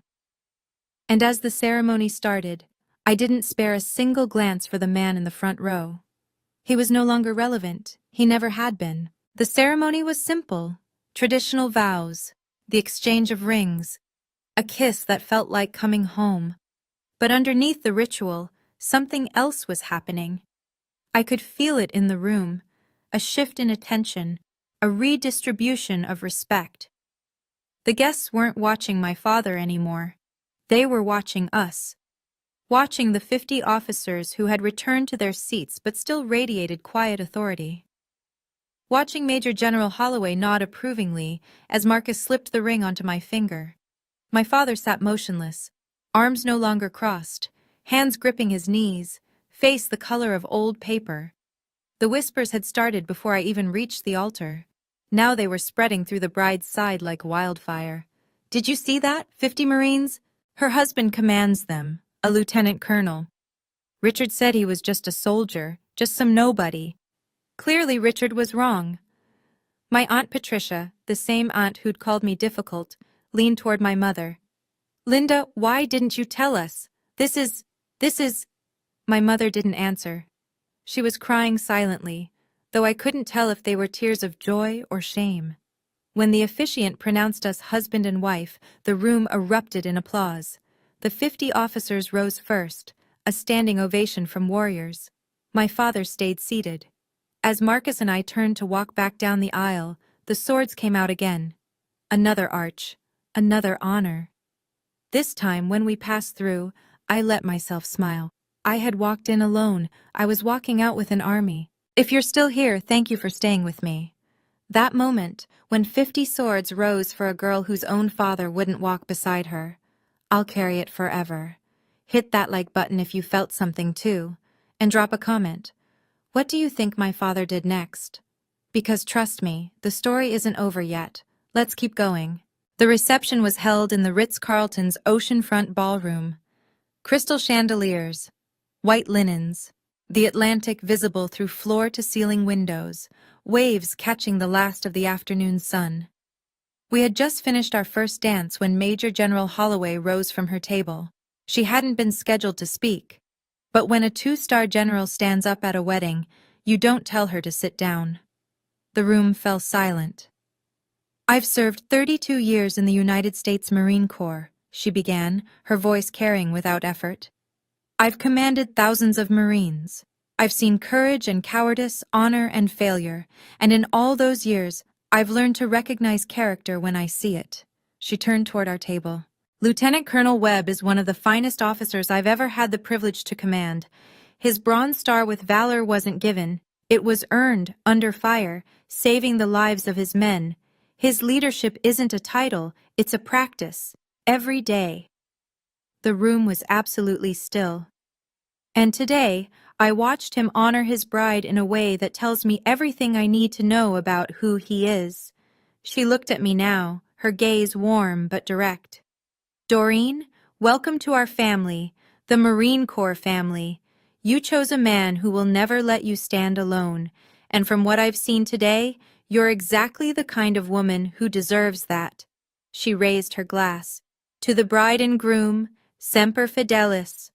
And as the ceremony started, I didn't spare a single glance for the man in the front row. He was no longer relevant. He never had been. The ceremony was simple. Traditional vows, the exchange of rings, a kiss that felt like coming home. But underneath the ritual, something else was happening. I could feel it in the room, a shift in attention, a redistribution of respect. The guests weren't watching my father anymore. They were watching us. Watching the 50 officers who had returned to their seats but still radiated quiet authority. Watching Major General Holloway nod approvingly as Marcus slipped the ring onto my finger. My father sat motionless, arms no longer crossed, hands gripping his knees, face the color of old paper. The whispers had started before I even reached the altar. Now they were spreading through the bride's side like wildfire. "Did you see that, 50 Marines? Her husband commands them, a lieutenant colonel. Richard said he was just a soldier, just some nobody." Clearly Richard was wrong. My Aunt Patricia, the same aunt who'd called me difficult, leaned toward my mother. "Linda, why didn't you tell us? This is... My mother didn't answer. She was crying silently, though I couldn't tell if they were tears of joy or shame. When the officiant pronounced us husband and wife, the room erupted in applause. The 50 officers rose first, a standing ovation from warriors. My father stayed seated. As Marcus and I turned to walk back down the aisle, the swords came out again. Another arch, another honor. This time, when we passed through, I let myself smile. I had walked in alone. I was walking out with an army. If you're still here, thank you for staying with me. That moment, when 50 swords rose for a girl whose own father wouldn't walk beside her. I'll carry it forever. Hit that like button if you felt something too, and drop a comment. What do you think my father did next? Because trust me, the story isn't over yet. Let's keep going. The reception was held in the Ritz-Carlton's oceanfront ballroom. Crystal chandeliers, white linens, the Atlantic visible through floor-to-ceiling windows, waves catching the last of the afternoon sun. We had just finished our first dance when Major General Holloway rose from her table. She hadn't been scheduled to speak. But when a 2-star general stands up at a wedding, you don't tell her to sit down. The room fell silent. "I've served 32 years in the United States Marine Corps," she began, her voice carrying without effort. "I've commanded thousands of Marines. I've seen courage and cowardice, honor and failure, and in all those years, I've learned to recognize character when I see it." She turned toward our table. "Lieutenant Colonel Webb is one of the finest officers I've ever had the privilege to command. His Bronze Star with valor wasn't given. It was earned, under fire, saving the lives of his men. His leadership isn't a title, it's a practice. Every day." The room was absolutely still. And today, I watched him honor his bride in a way that tells me everything I need to know about who he is. She looked at me now, her gaze warm but direct. "Doreen, welcome to our family, the Marine Corps family. You chose a man who will never let you stand alone, and from what I've seen today, you're exactly the kind of woman who deserves that." She raised her glass. "To the bride and groom, Semper Fidelis."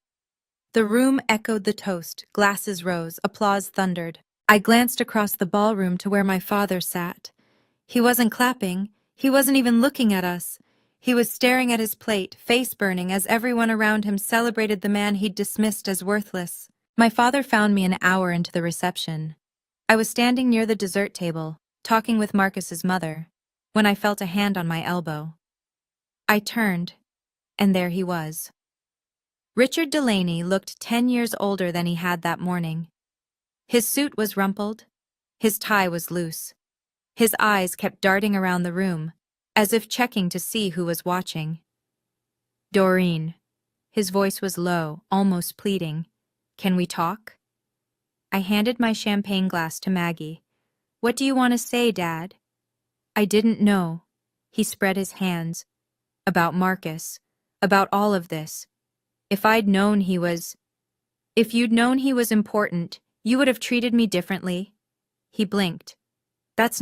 The room echoed the toast, glasses rose, applause thundered. I glanced across the ballroom to where my father sat. He wasn't clapping, he wasn't even looking at us. He was staring at his plate, face burning, as everyone around him celebrated the man he'd dismissed as worthless. My father found me an hour into the reception. I was standing near the dessert table, talking with Marcus's mother, when I felt a hand on my elbow. I turned, and there he was. Richard Delaney looked 10 years older than he had that morning. His suit was rumpled, his tie was loose. His eyes kept darting around the room, as if checking to see who was watching. "Doreen." His voice was low, almost pleading. "Can we talk?" I handed my champagne glass to Maggie. "What do you want to say, Dad?" "I didn't know." He spread his hands. "About Marcus. About all of this. If you'd known he was important, you would have treated me differently." He blinked. That's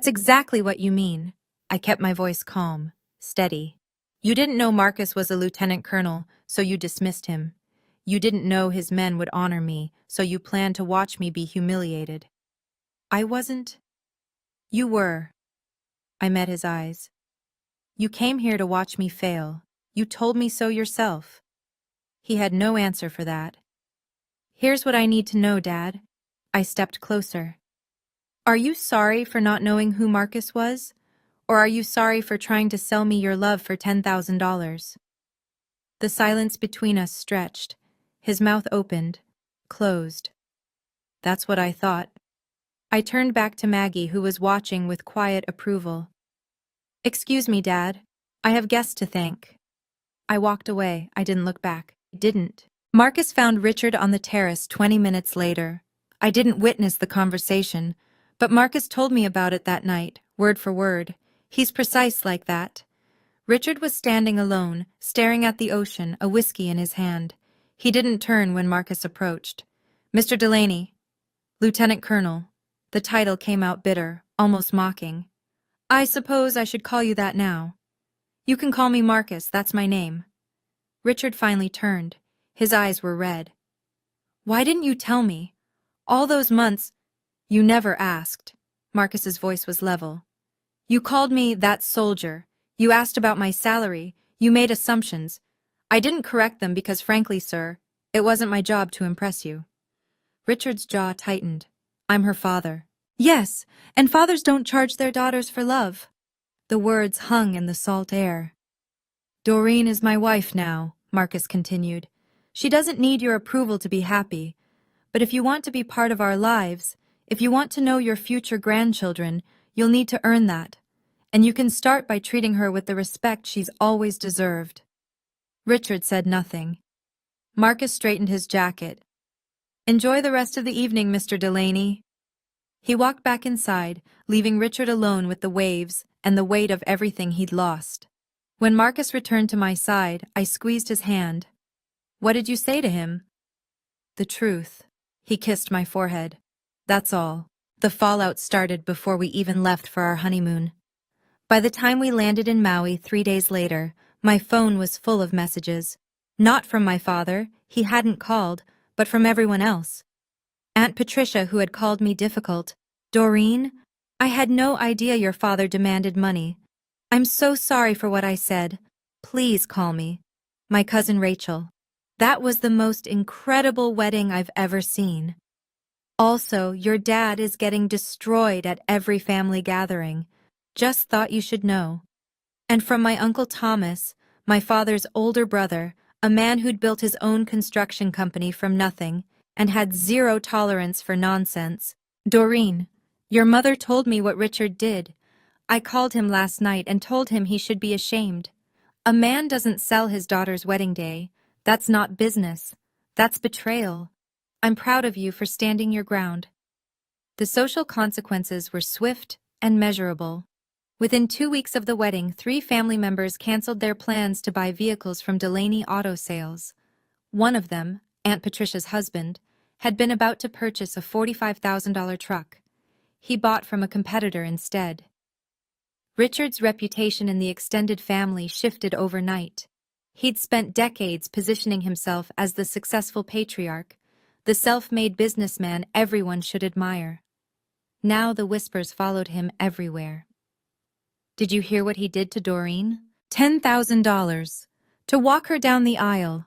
exactly what you mean." I kept my voice calm, steady. "You didn't know Marcus was a lieutenant colonel, so you dismissed him. You didn't know his men would honor me, so you planned to watch me be humiliated." "I wasn't." "You were." I met his eyes. "You came here to watch me fail. You told me so yourself." He had no answer for that. "Here's what I need to know, Dad." I stepped closer. "Are you sorry for not knowing who Marcus was? Or are you sorry for trying to sell me your love for $10,000? The silence between us stretched. His mouth opened, closed. That's what I thought. I turned back to Maggie, who was watching with quiet approval. "Excuse me, Dad. I have guests to thank." I walked away. I didn't look back. I didn't. Marcus found Richard on the terrace 20 minutes later. I didn't witness the conversation, but Marcus told me about it that night, word for word. He's precise like that. Richard was standing alone, staring at the ocean, a whiskey in his hand. He didn't turn when Marcus approached. "Mr. Delaney." "Lieutenant Colonel." The title came out bitter, almost mocking. "I suppose I should call you that now." "You can call me Marcus, that's my name." Richard finally turned. His eyes were red. "Why didn't you tell me? All those months—" "You never asked." Marcus's voice was level. "You called me that soldier. You asked about my salary. You made assumptions. I didn't correct them because, frankly, sir, it wasn't my job to impress you." Richard's jaw tightened. "I'm her father." "Yes, and fathers don't charge their daughters for love." The words hung in the salt air. "Doreen is my wife now," Marcus continued. "She doesn't need your approval to be happy. But if you want to be part of our lives, if you want to know your future grandchildren, you'll need to earn that. And you can start by treating her with the respect she's always deserved." Richard said nothing. Marcus straightened his jacket. "Enjoy the rest of the evening, Mr. Delaney." He walked back inside, leaving Richard alone with the waves and the weight of everything he'd lost. When Marcus returned to my side, I squeezed his hand. "What did you say to him?" "The truth." He kissed my forehead. "That's all." The fallout started before we even left for our honeymoon. By the time we landed in Maui 3 days later, my phone was full of messages. Not from my father, he hadn't called, but from everyone else. Aunt Patricia, who had called me difficult. "Doreen, I had no idea your father demanded money. I'm so sorry for what I said. Please call me." My cousin Rachel. "That was the most incredible wedding I've ever seen. Also, your dad is getting destroyed at every family gathering. Just thought you should know." And from my Uncle Thomas, my father's older brother, a man who'd built his own construction company from nothing and had zero tolerance for nonsense. "Doreen, your mother told me what Richard did. I called him last night and told him he should be ashamed. A man doesn't sell his daughter's wedding day. That's not business. That's betrayal. I'm proud of you for standing your ground." The social consequences were swift and measurable. Within 2 weeks of the wedding, 3 family members canceled their plans to buy vehicles from Delaney Auto Sales. One of them, Aunt Patricia's husband, had been about to purchase a $45,000 truck. He bought from a competitor instead. Richard's reputation in the extended family shifted overnight. He'd spent decades positioning himself as the successful patriarch, the self-made businessman everyone should admire. Now the whispers followed him everywhere. Did you hear what he did to Doreen? $10,000 to walk her down the aisle.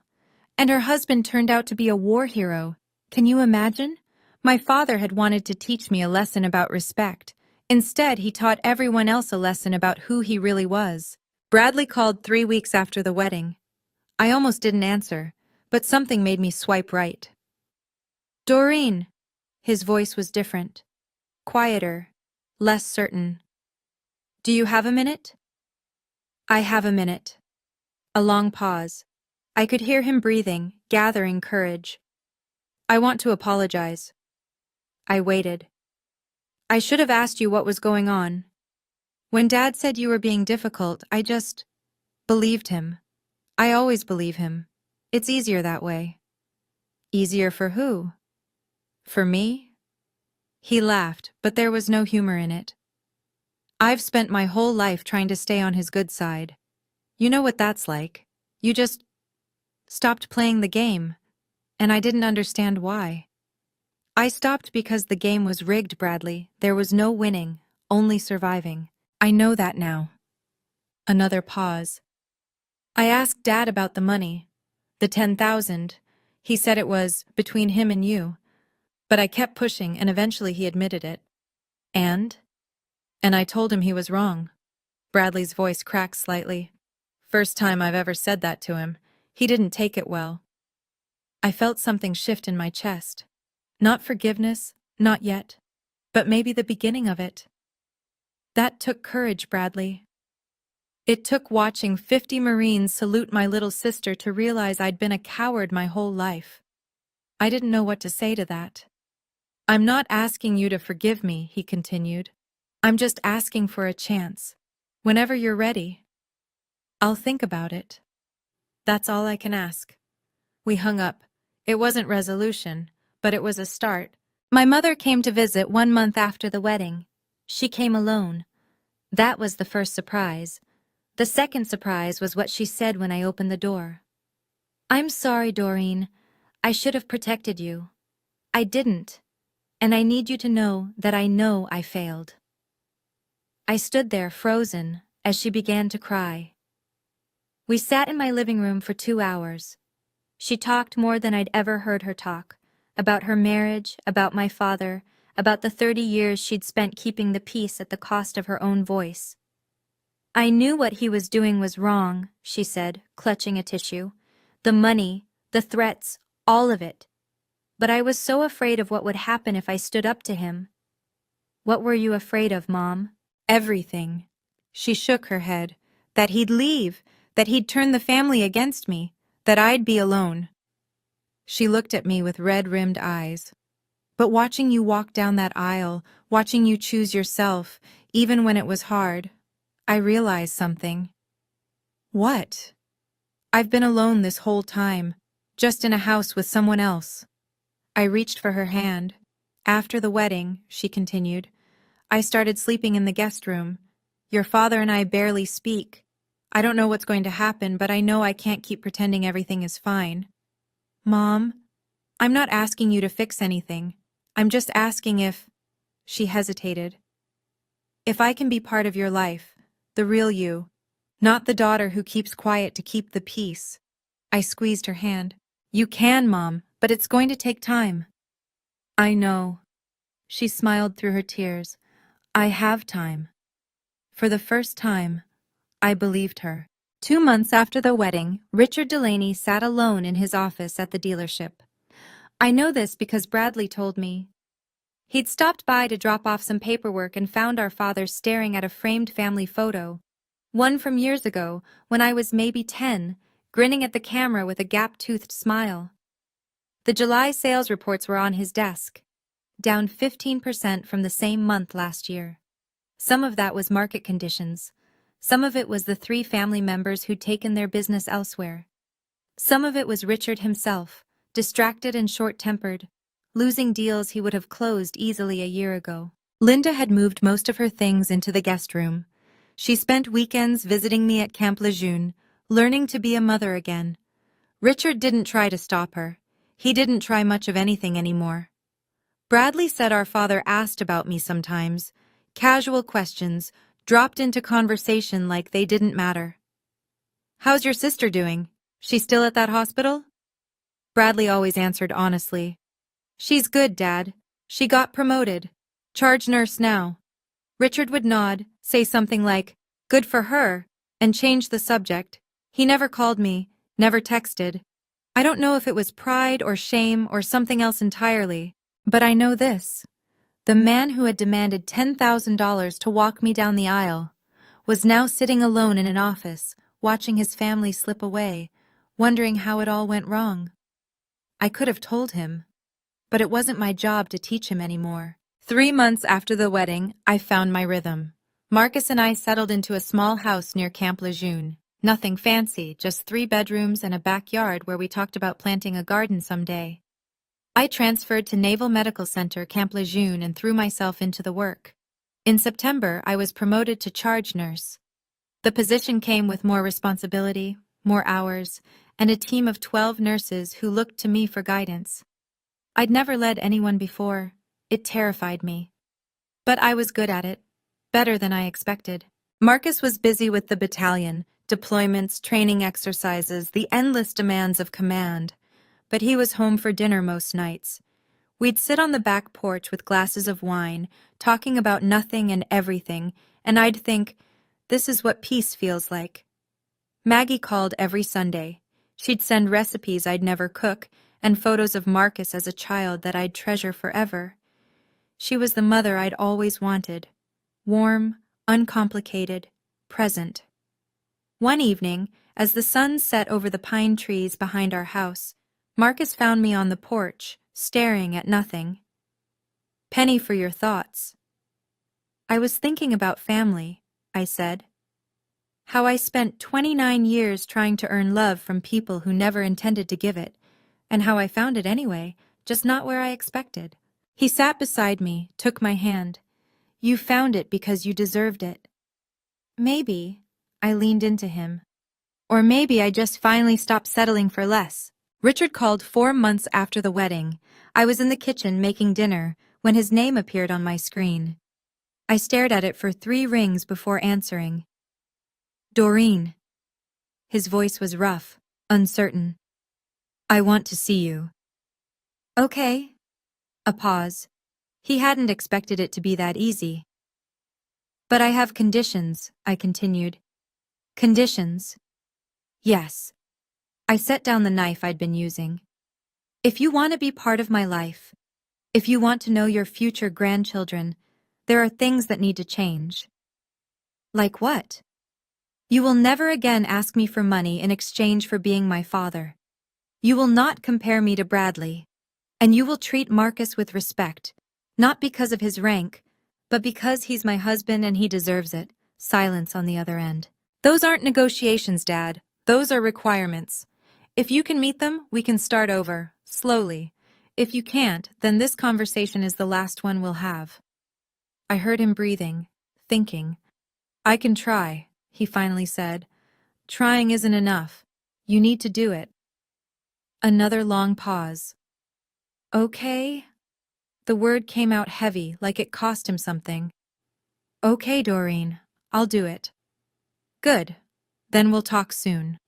And her husband turned out to be a war hero. Can you imagine? My father had wanted to teach me a lesson about respect. Instead, he taught everyone else a lesson about who he really was. Bradley called 3 weeks after the wedding. I almost didn't answer, but something made me swipe right. Doreen. His voice was different. Quieter. Less certain. Do you have a minute? I have a minute. A long pause. I could hear him breathing, gathering courage. I want to apologize. I waited. I should have asked you what was going on. When Dad said you were being difficult, I just believed him. I always believe him. It's easier that way. Easier for who? For me? He laughed, but there was no humor in it. I've spent my whole life trying to stay on his good side. You know what that's like. You just stopped playing the game, and I didn't understand why. I stopped because the game was rigged, Bradley. There was no winning, only surviving. I know that now. Another pause. I asked Dad about the money. The 10,000. He said it was between him and you. But I kept pushing, and eventually he admitted it. And I told him he was wrong. Bradley's voice cracked slightly. First time I've ever said that to him. He didn't take it well. I felt something shift in my chest. Not forgiveness, not yet, but maybe the beginning of it. That took courage, Bradley. It took watching 50 Marines salute my little sister to realize I'd been a coward my whole life. I didn't know what to say to that. I'm not asking you to forgive me, he continued. I'm just asking for a chance. Whenever you're ready. I'll think about it. That's all I can ask. We hung up. It wasn't resolution, but it was a start. My mother came to visit 1 month after the wedding. She came alone. That was the first surprise. The second surprise was what she said when I opened the door. I'm sorry, Doreen. I should have protected you. I didn't. And I need you to know that I know I failed. I stood there frozen as she began to cry. We sat in my living room for 2 hours. She talked more than I'd ever heard her talk, about her marriage, about my father, about the 30 years she'd spent keeping the peace at the cost of her own voice. I knew what he was doing was wrong, she said, clutching a tissue. The money, the threats, all of it. But I was so afraid of what would happen if I stood up to him. What were you afraid of, Mom? Everything. She shook her head. That he'd leave, that he'd turn the family against me, that I'd be alone. She looked at me with red-rimmed eyes. But watching you walk down that aisle, watching you choose yourself, even when it was hard, I realized something. What? I've been alone this whole time, just in a house with someone else. I reached for her hand. After the wedding, she continued, I started sleeping in the guest room. Your father and I barely speak. I don't know what's going to happen, but I know I can't keep pretending everything is fine. Mom, I'm not asking you to fix anything. I'm just asking if... She hesitated. If I can be part of your life, the real you, not the daughter who keeps quiet to keep the peace. I squeezed her hand. You can, Mom, but it's going to take time. I know. She smiled through her tears. I have time. For the first time, I believed her. 2 months after the wedding, Richard Delaney sat alone in his office at the dealership. I know this because Bradley told me. He'd stopped by to drop off some paperwork and found our father staring at a framed family photo, one from years ago when I was maybe 10, grinning at the camera with a gap-toothed smile. The July sales reports were on his desk, down 15% from the same month last year. Some of that was market conditions. Some of it was the 3 family members who'd taken their business elsewhere. Some of it was Richard himself, distracted and short-tempered, losing deals he would have closed easily a year ago. Linda had moved most of her things into the guest room. She spent weekends visiting me at Camp Lejeune, learning to be a mother again. Richard didn't try to stop her. He didn't try much of anything anymore. Bradley said our father asked about me sometimes, casual questions, dropped into conversation like they didn't matter. "How's your sister doing? She still at that hospital?" Bradley always answered honestly. "She's good, Dad. She got promoted. Charge nurse now." Richard would nod, say something like, "Good for her," and change the subject. He never called me, never texted. I don't know if it was pride or shame or something else entirely, but I know this. The man who had demanded $10,000 to walk me down the aisle was now sitting alone in an office, watching his family slip away, wondering how it all went wrong. I could have told him, but it wasn't my job to teach him anymore. 3 months after the wedding, I found my rhythm. Marcus and I settled into a small house near Camp Lejeune. Nothing fancy, just 3 bedrooms and a backyard where we talked about planting a garden someday. I transferred to Naval Medical Center, Camp Lejeune, and threw myself into the work. In September, I was promoted to charge nurse. The position came with more responsibility, more hours, and a team of 12 nurses who looked to me for guidance. I'd never led anyone before. It terrified me. But I was good at it, better than I expected. Marcus was busy with the battalion, deployments, training exercises, the endless demands of command. But he was home for dinner most nights. We'd sit on the back porch with glasses of wine, talking about nothing and everything, and I'd think, this is what peace feels like. Maggie called every Sunday. She'd send recipes I'd never cook, and photos of Marcus as a child that I'd treasure forever. She was the mother I'd always wanted. Warm, uncomplicated, present. One evening, as the sun set over the pine trees behind our house, Marcus found me on the porch, staring at nothing. "Penny for your thoughts." "I was thinking about family," I said. "How I spent 29 years trying to earn love from people who never intended to give it, and how I found it anyway, just not where I expected." He sat beside me, took my hand. "You found it because you deserved it." Maybe, I leaned into him. Or maybe I just finally stopped settling for less. Richard called 4 months after the wedding. I was in the kitchen making dinner when his name appeared on my screen. I stared at it for 3 rings before answering. "Doreen." His voice was rough, uncertain. "I want to see you." "Okay." A pause. He hadn't expected it to be that easy. "But I have conditions," I continued. "Conditions?" "Yes." I set down the knife I'd been using. "If you want to be part of my life, if you want to know your future grandchildren, there are things that need to change." "Like what?" "You will never again ask me for money in exchange for being my father. You will not compare me to Bradley. And you will treat Marcus with respect, not because of his rank, but because he's my husband and he deserves it." Silence on the other end. "Those aren't negotiations, Dad. Those are requirements. If you can meet them, we can start over, slowly. If you can't, then this conversation is the last one we'll have." I heard him breathing, thinking. "I can try," he finally said. "Trying isn't enough. You need to do it." Another long pause. "Okay." The word came out heavy, like it cost him something. "Okay, Doreen, I'll do it." "Good. Then we'll talk soon."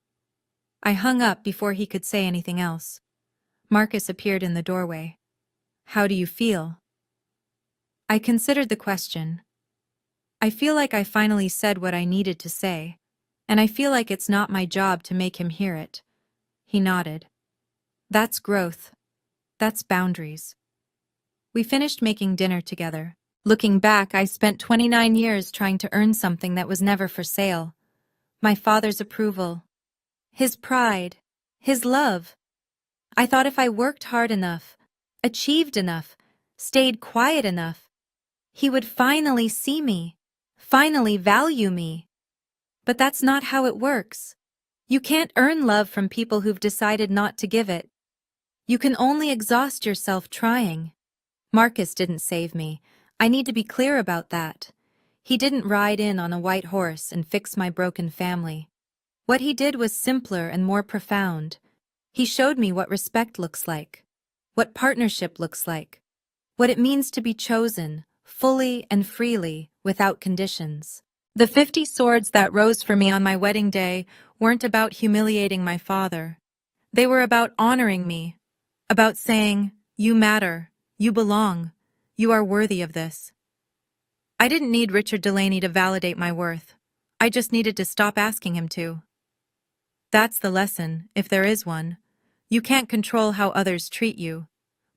I hung up before he could say anything else. Marcus appeared in the doorway. "How do you feel?" I considered the question. I feel like I finally said what I needed to say, and I feel like it's not my job to make him hear it. He nodded. "That's growth. That's boundaries." We finished making dinner together. Looking back, I spent 29 years trying to earn something that was never for sale. My father's approval, his pride, his love. I thought if I worked hard enough, achieved enough, stayed quiet enough, he would finally see me, finally value me. But that's not how it works. You can't earn love from people who've decided not to give it. You can only exhaust yourself trying. Marcus didn't save me. I need to be clear about that. He didn't ride in on a white horse and fix my broken family. What he did was simpler and more profound. He showed me what respect looks like, what partnership looks like, what it means to be chosen, fully and freely, without conditions. The 50 swords that rose for me on my wedding day weren't about humiliating my father. They were about honoring me, about saying, "You matter, you belong, you are worthy of this." I didn't need Richard Delaney to validate my worth. I just needed to stop asking him to. That's the lesson, if there is one. You can't control how others treat you,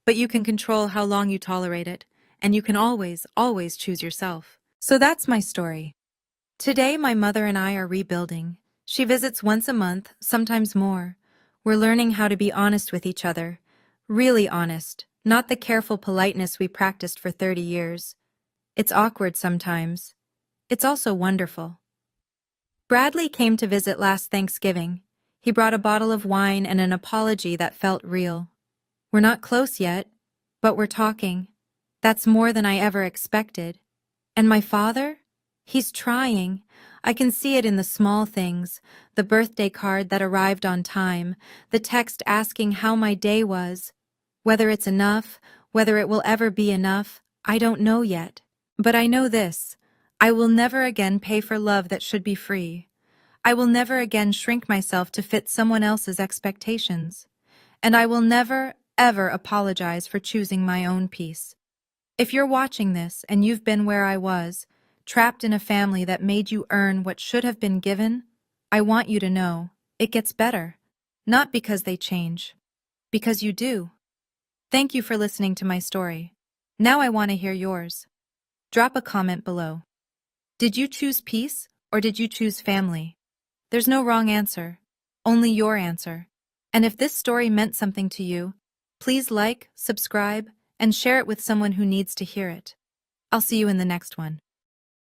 but you can control how long you tolerate it, and you can always, always choose yourself. So that's my story. Today, my mother and I are rebuilding. She visits once a month, sometimes more. We're learning how to be honest with each other. Really honest, not the careful politeness we practiced for 30 years. It's awkward sometimes. It's also wonderful. Bradley came to visit last Thanksgiving. He brought a bottle of wine and an apology that felt real. We're not close yet, but we're talking. That's more than I ever expected. And my father? He's trying. I can see it in the small things, the birthday card that arrived on time, the text asking how my day was. Whether it's enough, whether it will ever be enough, I don't know yet. But I know this. I will never again pay for love that should be free. I will never again shrink myself to fit someone else's expectations. And I will never, ever apologize for choosing my own peace. If you're watching this and you've been where I was, trapped in a family that made you earn what should have been given, I want you to know it gets better. Not because they change, because you do. Thank you for listening to my story. Now I want to hear yours. Drop a comment below. Did you choose peace or did you choose family? There's no wrong answer, only your answer. And if this story meant something to you, please like, subscribe, and share it with someone who needs to hear it. I'll see you in the next one.